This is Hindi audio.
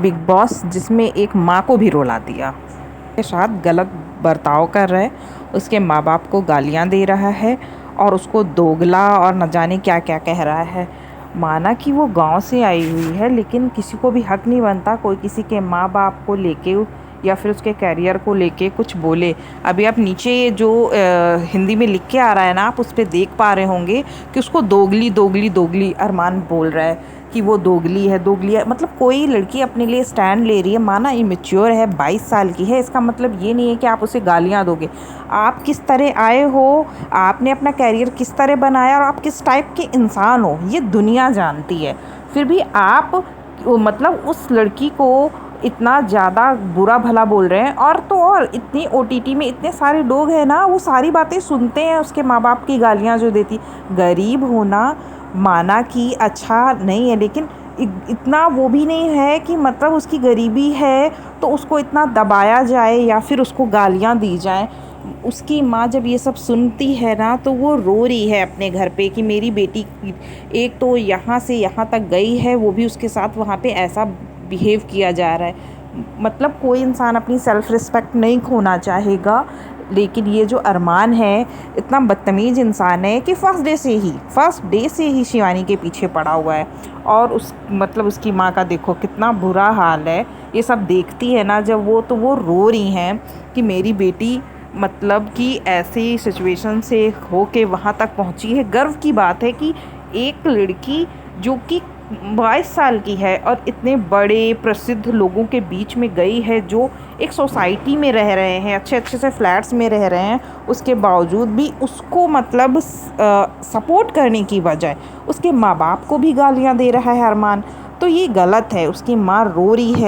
बिग बॉस जिसमें एक माँ को भी रुला दिया के साथ गलत बर्ताव कर रहा है। उसके माँ बाप को गालियाँ दे रहा है और उसको दोगला और न जाने क्या क्या कह रहा है। माना कि वो गांव से आई हुई है, लेकिन किसी को भी हक नहीं बनता कोई किसी के माँ बाप को लेके या फिर उसके कैरियर को लेके कुछ बोले। अभी आप नीचे ये जो हिंदी में लिख के आ रहा है ना, आप उस पर देख पा रहे होंगे कि उसको दोगली दोगली दोगली अरमान बोल रहा है कि वो दोगली है। मतलब कोई लड़की अपने लिए स्टैंड ले रही है, माना इमेच्योर है, 22 साल की है, इसका मतलब ये नहीं है कि आप उसे गालियाँ दोगे। आप किस तरह आए हो, आपने अपना कैरियर किस तरह बनाया और आप किस टाइप के इंसान हो, ये दुनिया जानती है। फिर भी आप मतलब उस लड़की को इतना ज़्यादा बुरा भला बोल रहे हैं। और तो और इतनी ओटीटी में इतने सारे लोग हैं ना, वो सारी बातें सुनते हैं उसके माँ बाप की गालियाँ जो देती। गरीब होना माना कि अच्छा नहीं है, लेकिन इतना वो भी नहीं है कि मतलब उसकी गरीबी है तो उसको इतना दबाया जाए या फिर उसको गालियाँ दी जाए। उसकी माँ जब ये सब सुनती है ना, तो वो रो रही है अपने घर पे कि मेरी बेटी एक तो यहाँ से यहाँ तक गई है, वो भी उसके साथ वहाँ पे ऐसा बिहेव किया जा रहा है। मतलब कोई इंसान अपनी सेल्फ़ रिस्पेक्ट नहीं खोना चाहेगा, लेकिन ये जो अरमान है इतना बदतमीज़ इंसान है कि फर्स्ट डे से ही शिवानी के पीछे पड़ा हुआ है। और उस मतलब उसकी माँ का देखो कितना बुरा हाल है। ये सब देखती है ना जब वो, तो वो रो रही हैं कि मेरी बेटी मतलब कि ऐसी सिचुएशन से हो के वहाँ तक पहुँची है। गर्व की बात है कि एक लड़की जो कि 22 साल की है और इतने बड़े प्रसिद्ध लोगों के बीच में गई है, जो एक सोसाइटी में रह रहे हैं, अच्छे अच्छे से फ्लैट्स में रह रहे हैं, उसके बावजूद भी उसको मतलब सपोर्ट करने की बजाय उसके माँ बाप को भी गालियाँ दे रहा है अरमान। तो ये गलत है। उसकी माँ रो रही है।